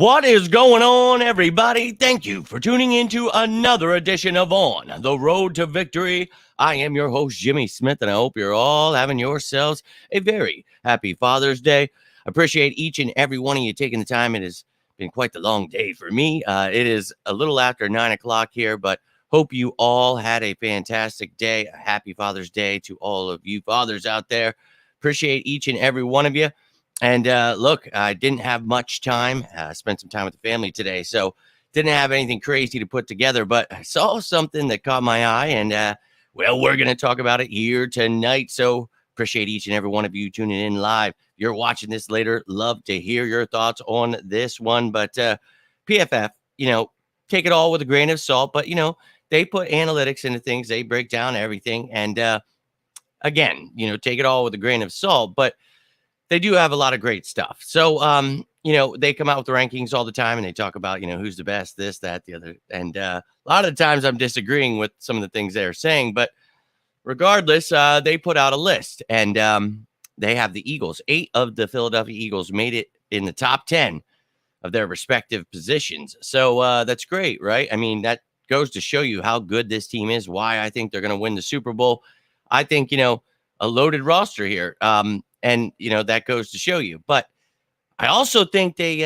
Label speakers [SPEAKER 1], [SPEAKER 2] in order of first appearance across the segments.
[SPEAKER 1] What is going on, everybody? Thank you for tuning in to another edition of On the Road to Victory. I am your host, Jimmy Smith, and I hope you're all having yourselves a very happy Father's Day. I appreciate each and every one of you taking the time. It has been quite the long day for me. It is a little after 9 o'clock here, but hope you all had a fantastic day. A happy Father's Day to all of you fathers out there. Appreciate each and every one of you. And look, I didn't have much time. Spent some time with the family today, so didn't have anything crazy to put together. But I saw something that caught my eye, and well, we're going to talk about it here tonight. So appreciate each and every one of you tuning in live. If you're watching this later, love to hear your thoughts on this one. But PFF, take it all with a grain of salt. But they put analytics into things. They break down everything, and again, take it all with a grain of salt. But they do have a lot of great stuff. So, they come out with the rankings all the time and they talk about, who's the best, this, that, the other. And a lot of the times I'm disagreeing with some of the things they're saying. But regardless, they put out a list and they have the Eagles. 8 of the Philadelphia Eagles made it in the top 10 of their respective positions. So that's great, right? I mean, that goes to show you how good this team is, why I think they're going to win the Super Bowl. I think, a loaded roster here. And, that goes to show you. But I also think they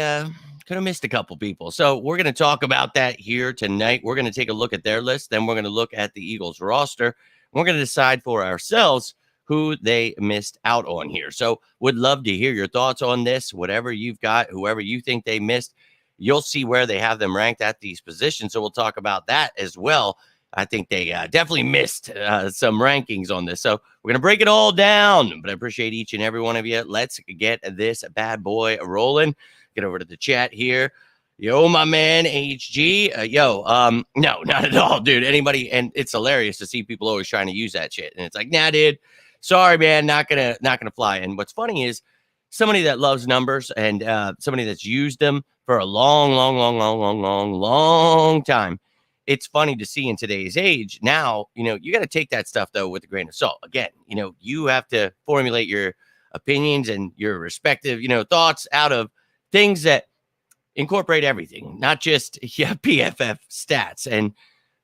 [SPEAKER 1] could have missed a couple people. So we're going to talk about that here tonight. We're going to take a look at their list. Then we're going to look at the Eagles roster. We're going to decide for ourselves who they missed out on here. So would love to hear your thoughts on this. Whatever you've got, whoever you think they missed, you'll see where they have them ranked at these positions. So we'll talk about that as well. I think they definitely missed some rankings on this. So we're going to break it all down, but I appreciate each and every one of you. Let's get this bad boy rolling. Get over to the chat here. Yo, my man, HG. No, not at all, dude. Anybody, and it's hilarious to see people always trying to use that shit. And it's like, nah, dude, sorry, man, not gonna fly. And what's funny is somebody that loves numbers and somebody that's used them for a long time. It's funny to see in today's age. Now, you got to take that stuff, though, with a grain of salt. Again, you have to formulate your opinions and your respective, thoughts out of things that incorporate everything, not just PFF stats. And,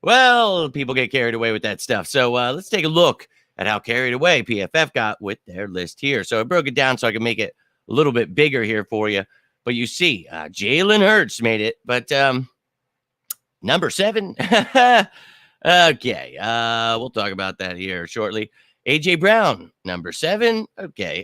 [SPEAKER 1] well, people get carried away with that stuff. So let's take a look at how carried away PFF got with their list here. So I broke it down so I can make it a little bit bigger here for you. But you see, Jalen Hurts made it, but number 7. Okay. We'll talk about that here shortly. AJ Brown, number 7. Okay.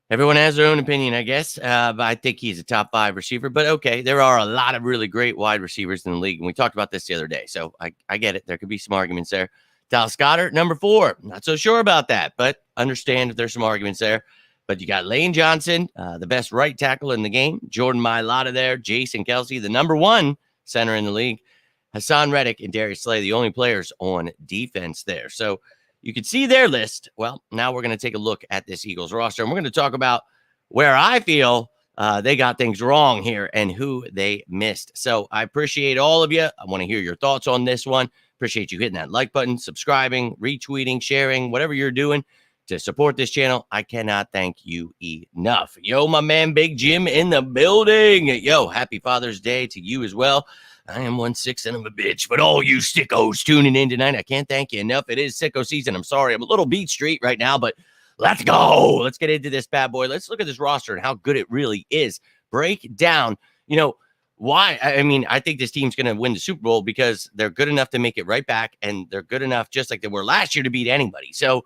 [SPEAKER 1] Everyone has their own opinion, I guess. But I think he's a top 5 receiver. But okay, there are a lot of really great wide receivers in the league. And we talked about this the other day. So I get it. There could be some arguments there. Dallas Goedert, number 4. Not so sure about that, but understand if there's some arguments there. But you got Lane Johnson, the best right tackle in the game. Jordan Mailata there. Jason Kelsey, the number 1 center in the league. Haason Reddick and Darius Slay, the only players on defense there. So you can see their list. Well, now we're going to take a look at this Eagles roster, and we're going to talk about where I feel they got things wrong here and who they missed. So I appreciate all of you. I want to hear your thoughts on this one. Appreciate you hitting that like button, subscribing, retweeting, sharing, whatever you're doing to support this channel. I cannot thank you enough. Yo, my man, Big Jim in the building. Yo, happy Father's Day to you as well. I am one sick son of a bitch, but all you sickos tuning in tonight, I can't thank you enough. It is sicko season. I'm sorry. I'm a little beat street right now, but let's go. Let's get into this bad boy. Let's look at this roster and how good it really is. Break down, why. I mean, I think this team's going to win the Super Bowl because they're good enough to make it right back, and they're good enough, just like they were last year, to beat anybody. So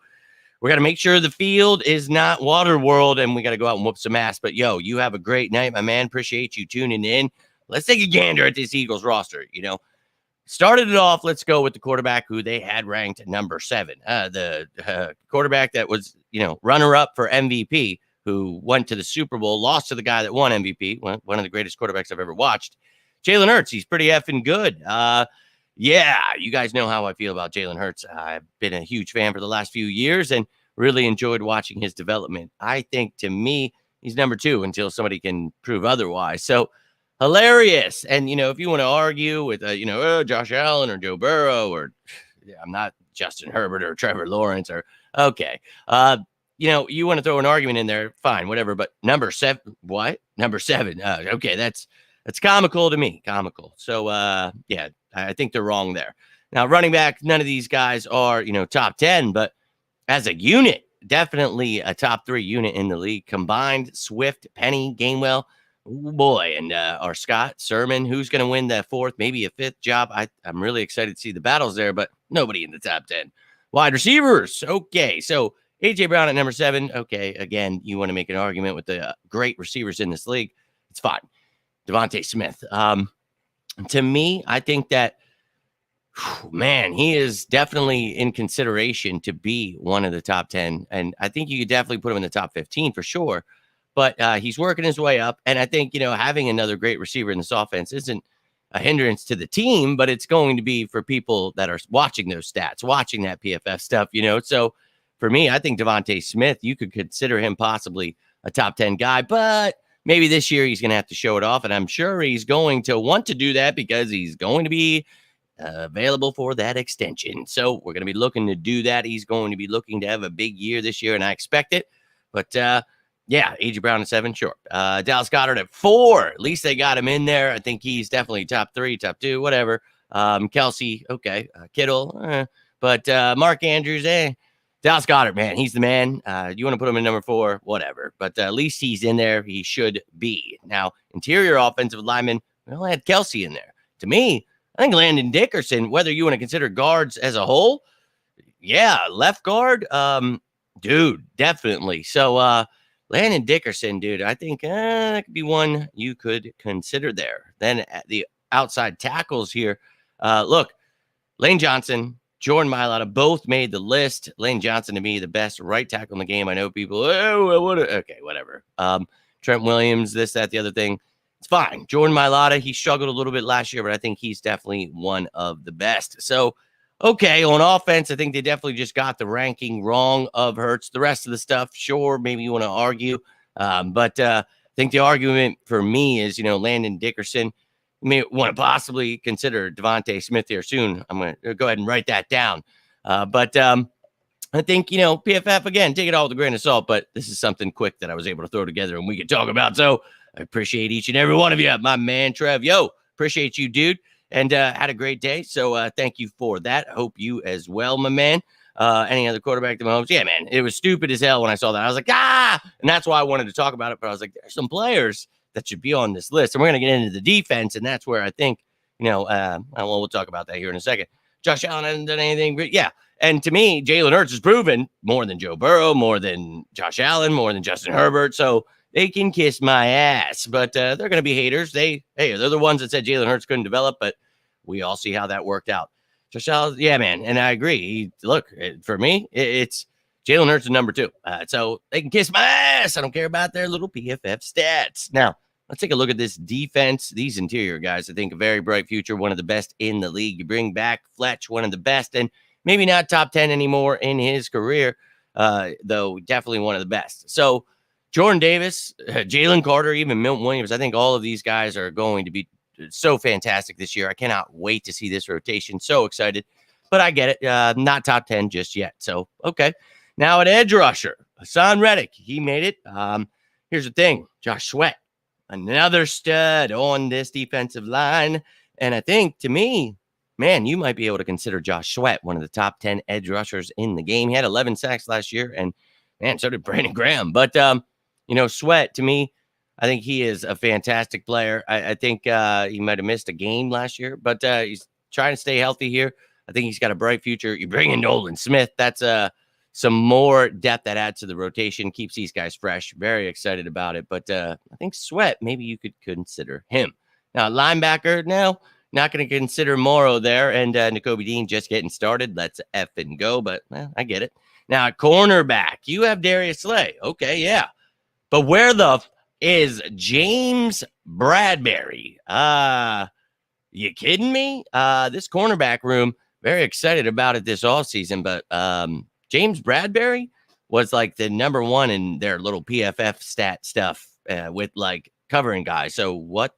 [SPEAKER 1] we got to make sure the field is not water world, and we got to go out and whoop some ass. But, yo, you have a great night, my man. Appreciate you tuning in. Let's take a gander at this Eagles roster. Started it off. Let's go with the quarterback who they had ranked number 7. The quarterback that was, runner-up for MVP, who went to the Super Bowl, lost to the guy that won MVP, one of the greatest quarterbacks I've ever watched. Jalen Hurts, he's pretty effing good. Yeah, you guys know how I feel about Jalen Hurts. I've been a huge fan for the last few years and really enjoyed watching his development. I think, to me, he's number 2 until somebody can prove otherwise. So, hilarious. And, if you want to argue with, Josh Allen or Joe Burrow, or I'm not Justin Herbert or Trevor Lawrence, or okay. you want to throw an argument in there, fine, whatever. But number 7, what? Number 7. Okay, that's comical to me. Comical. So yeah, I think they're wrong there. Now, running back, none of these guys are, top 10, but as a unit, definitely a top 3 unit in the league. Combined, Swift, Penny, Gainwell, oh boy, and our Scott Sermon, who's going to win that 4th, maybe a 5th job. I'm really excited to see the battles there, but nobody in the top 10. Wide receivers, okay, so A.J. Brown at number 7. Okay, again, you want to make an argument with the great receivers in this league. It's fine. Devontae Smith. To me, I think that, man, he is definitely in consideration to be one of the top 10. And I think you could definitely put him in the top 15 for sure. But he's working his way up. And I think, having another great receiver in this offense isn't a hindrance to the team, but it's going to be for people that are watching those stats, watching that PFF stuff, So for me, I think Devontae Smith, you could consider him possibly a top 10 guy, but maybe this year he's going to have to show it off. And I'm sure he's going to want to do that because he's going to be available for that extension. So we're going to be looking to do that. He's going to be looking to have a big year this year, and I expect it. But yeah, A.J. Brown at 7, sure. Dallas Goedert at 4. At least they got him in there. I think he's definitely top 3, top 2, whatever. Kelsey, okay. Kittle, but Mark Andrews, Dallas Goedert, man, he's the man. You want to put him in number 4, whatever. But at least he's in there. He should be. Now, interior offensive lineman, we only had Kelsey in there. To me, I think Landon Dickerson, whether you want to consider guards as a whole, yeah, left guard, dude, definitely. So, Landon Dickerson, dude, I think that could be one you could consider there. Then at the outside tackles here, look, Lane Johnson, Jordan Mailata both made the list. Lane Johnson, to me, the best right tackle in the game. I know people, okay, whatever. Trent Williams, this, that, the other thing. It's fine. Jordan Mailata, he struggled a little bit last year, but I think he's definitely one of the best. So, okay, on offense, I think they definitely just got the ranking wrong of Hurts. The rest of the stuff, sure, maybe you want to argue. But I think the argument for me is, Landon Dickerson. You may want to possibly consider Devontae Smith here soon. I'm going to go ahead and write that down. But I think, PFF, again, take it all with a grain of salt, but this is something quick that I was able to throw together and we could talk about. So I appreciate each and every one of you. My man, Trev, appreciate you, dude. And had a great day. So thank you for that. I hope you as well, my man. Any other quarterback to Mahomes? Yeah, man. It was stupid as hell when I saw that. I was like, And that's why I wanted to talk about it. But I was like, there's some players that should be on this list. And we're going to get into the defense. And that's where I think, we'll talk about that here in a second. Josh Allen hasn't done anything. But yeah. And to me, Jalen Hurts has proven more than Joe Burrow, more than Josh Allen, more than Justin Herbert. So they can kiss my ass, but they're going to be haters. They're the ones that said Jalen Hurts couldn't develop, but we all see how that worked out. Josh Allen, yeah, man, and I agree. For me, it's Jalen Hurts is number 2. So they can kiss my ass. I don't care about their little PFF stats. Now, let's take a look at this defense. These interior guys, I think, a very bright future, one of the best in the league. You bring back Fletch, one of the best, and maybe not top 10 anymore in his career, though definitely one of the best. So Jordan Davis, Jalen Carter, even Milton Williams, I think all of these guys are going to be so fantastic this year. I cannot wait to see this rotation. So excited. But I get it. Not top 10 just yet. So, okay. Now at edge rusher, Haason Reddick, he made it. Here's the thing. Josh Sweat, another stud on this defensive line. And I think, to me, man, you might be able to consider Josh Sweat one of the top 10 edge rushers in the game. He had 11 sacks last year, and, man, so did Brandon Graham. But, Sweat, to me, I think he is a fantastic player. I think he might have missed a game last year, but he's trying to stay healthy here. I think he's got a bright future. You bring in Nolan Smith. That's some more depth that adds to the rotation, keeps these guys fresh. Very excited about it. But I think Sweat, maybe you could consider him. Now, linebacker, no, not going to consider Morrow there. And Nakobe Dean just getting started. Let's F and go, but I get it. Now, at cornerback, you have Darius Slay. Okay, yeah. But where the is James Bradbury? You kidding me? This cornerback room, very excited about it this offseason, but James Bradbury was like the number 1 in their little PFF stat stuff with like covering guys. So what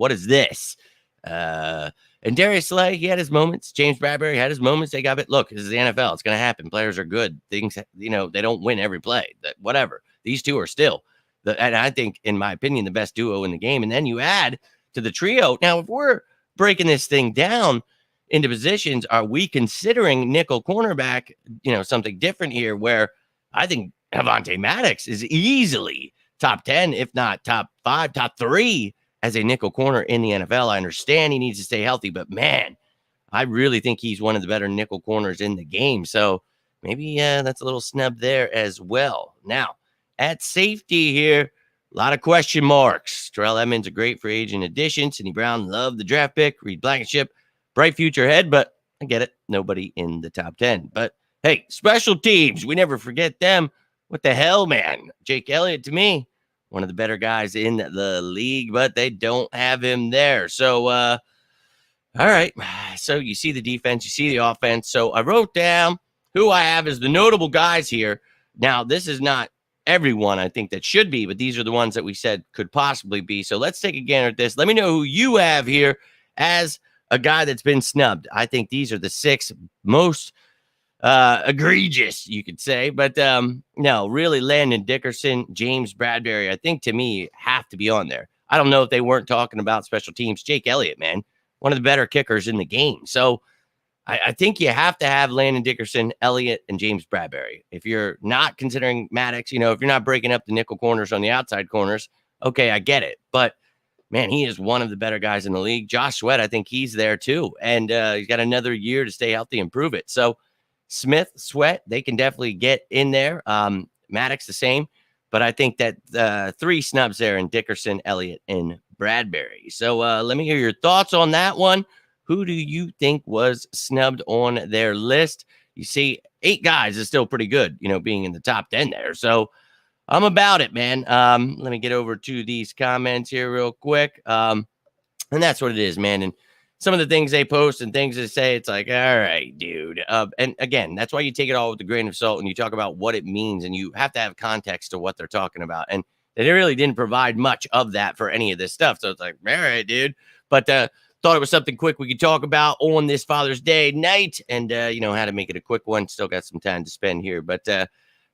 [SPEAKER 1] is this? And And Darius Slay, he had his moments. James Bradbury had his moments. They got it. Look, this is the NFL. It's going to happen. Players are good. Things, they don't win every play. Whatever. These two are still, and I think, in my opinion, the best duo in the game. And then you add to the trio. Now, if we're breaking this thing down into positions, are we considering nickel cornerback, something different here where I think Avonte Maddox is easily top 10, if not top 5, top 3 as a nickel corner in the NFL. I understand he needs to stay healthy, but man, I really think he's one of the better nickel corners in the game. So maybe that's a little snub there as well. Now, at safety here, a lot of question marks. Terrell Edmonds, a great free agent addition. Sidney Brown, loved the draft pick. Reed Blankenship, bright future ahead, but I get it. Nobody in the top 10. But hey, special teams, we never forget them. What the hell, man? Jake Elliott, to me, one of the better guys in the league, but they don't have him there. So, all right. So you see the defense, you see the offense. So I wrote down who I have as the notable guys here. Now, this is not everyone I think that should be, but these are the ones that we said could possibly be. So let's take a gander at this. Let me know who you have here as a guy that's been snubbed. I think these are the 6 most egregious, you could say, but no, really, Landon Dickerson, James Bradbury, I think to me have to be on there. I don't know if they weren't talking about special teams. Jake Elliott, man, one of the better kickers in the game. So I think you have to have Landon Dickerson, Elliott, and James Bradbury. If you're not considering Maddox, if you're not breaking up the nickel corners on the outside corners, okay, I get it. But man, he is one of the better guys in the league. Josh Sweat, I think he's there too. And he's got another year to stay healthy and prove it. So Smith, Sweat, they can definitely get in there. Maddox, the same. But I think that 3 snubs there in Dickerson, Elliott, and Bradbury. So let me hear your thoughts on that one. Who do you think was snubbed on their list? You see, 8 guys is still pretty good, being in the top 10 there. So I'm about it, man. Let me get over to these comments here real quick. And that's what it is, man. And some of the things they post and things they say, it's like, all right, dude. And again, that's why you take it all with a grain of salt and you talk about what it means, and you have to have context to what they're talking about. And they really didn't provide much of that for any of this stuff. So it's like, all right, dude. But thought it was something quick we could talk about on this Father's Day night, and how to make it a quick one. Still got some time to spend here, but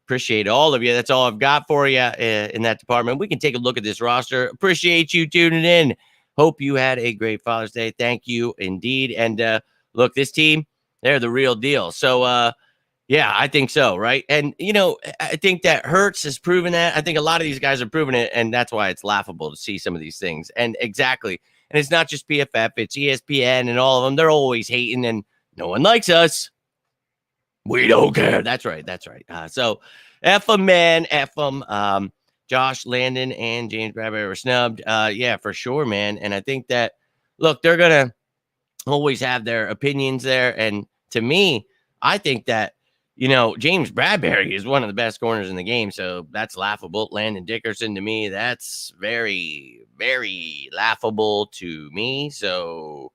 [SPEAKER 1] appreciate all of you. That's all I've got for you in that department. We can take a look at this roster. Appreciate you tuning in. Hope you had a great Father's Day. Thank you indeed. And look, this team, they're the real deal. So yeah, I think so, right? And I think that Hurts has proven that. I think a lot of these guys are proving it, and that's why it's laughable to see some of these things. And exactly. And it's not just PFF, it's ESPN and all of them. They're always hating, and no one likes us. We don't care. That's right. That's right. So F them, man. F them. Josh, Landon, and James Bradbury were snubbed. Yeah, for sure, man. And I think that, look, they're going to always have their opinions there. And to me, I think that, James Bradbury is one of the best corners in the game. So that's laughable. Landon Dickerson, to me, that's very, very laughable to me. So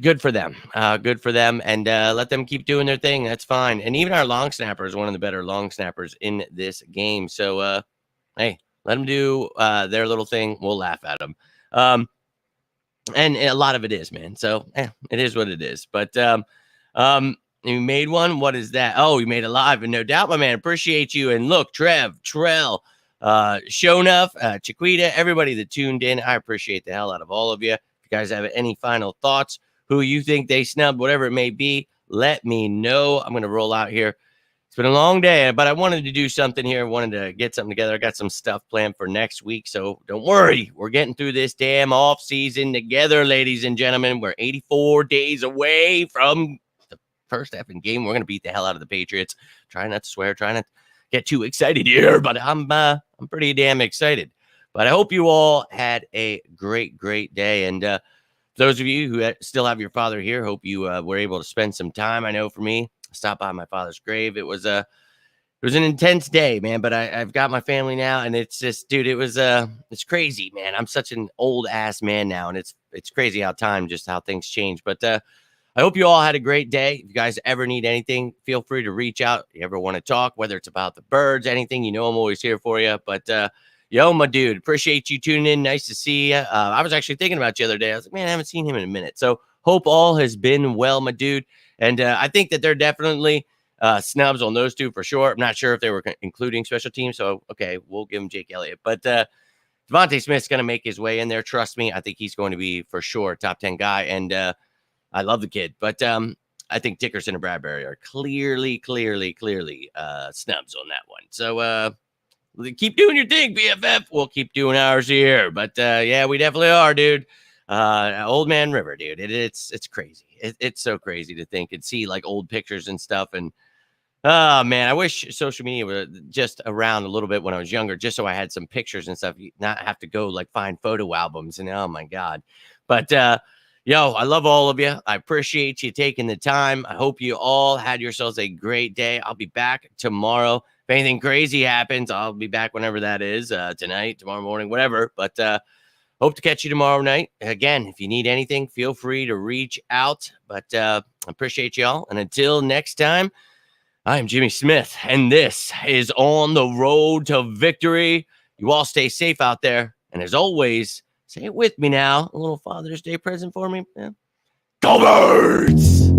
[SPEAKER 1] good for them. Good for them. And let them keep doing their thing. That's fine. And even our long snapper is one of the better long snappers in this game. So, hey, let them do their little thing. We'll laugh at them. And a lot of it is, man. So it is what it is. But you made one. What is that? Oh, you made it live. And no doubt, my man. Appreciate you. And look, Trev, Trell, Shonuff, Chiquita, everybody that tuned in. I appreciate the hell out of all of you. If you guys have any final thoughts, who you think they snubbed, whatever it may be, let me know. I'm going to roll out here. It's been a long day, but I wanted to do something here. I wanted to get something together. I got some stuff planned for next week, so don't worry. We're getting through this damn off season together, ladies and gentlemen. We're 84 days away from the first effing game. We're going to beat the hell out of the Patriots. Try not to swear, try not to get too excited here, but I'm pretty damn excited. But I hope you all had a great, great day. And those of you who still have your father here, hope you were able to spend some time. I know for me, I stopped by my father's grave. It was an intense day, man. But I've got my family now, and it's just, dude, it's crazy, man. I'm such an old ass man now, and it's crazy how things change. But I hope you all had a great day. If you guys ever need anything, feel free to reach out. If you ever want to talk, whether it's about the birds, anything, I'm always here for you. But Yo, my dude, appreciate you tuning in. Nice to see you. I was actually thinking about you the other day. I was like, man, I haven't seen him in a minute. So hope all has been well, my dude. And I think that they're definitely snubs on those two for sure. I'm not sure if they were including special teams. So, okay, we'll give him Jake Elliott. But Devontae Smith's going to make his way in there. Trust me. I think he's going to be for sure top 10 guy. And I love the kid. But I think Dickerson and Bradbury are clearly snubs on that one. So, keep doing your thing, PFF. We'll keep doing ours here. But yeah, we definitely are, dude. Old Man River, dude. It's crazy. It's so crazy to think and see like old pictures and stuff. And oh man, I wish social media were just around a little bit when I was younger, just so I had some pictures and stuff. Not have to go like find photo albums. And oh my god. But yo, I love all of you. I appreciate you taking the time. I hope you all had yourselves a great day. I'll be back tomorrow. If anything crazy happens, I'll be back whenever that is, tonight, tomorrow morning, whatever. But hope to catch you tomorrow night. Again, if you need anything, feel free to reach out. But I appreciate y'all. And until next time, I'm Jimmy Smith, and this is On the Road to Victory. You all stay safe out there. And as always, say it with me now. A little Father's Day present for me. Yeah. Go Birds!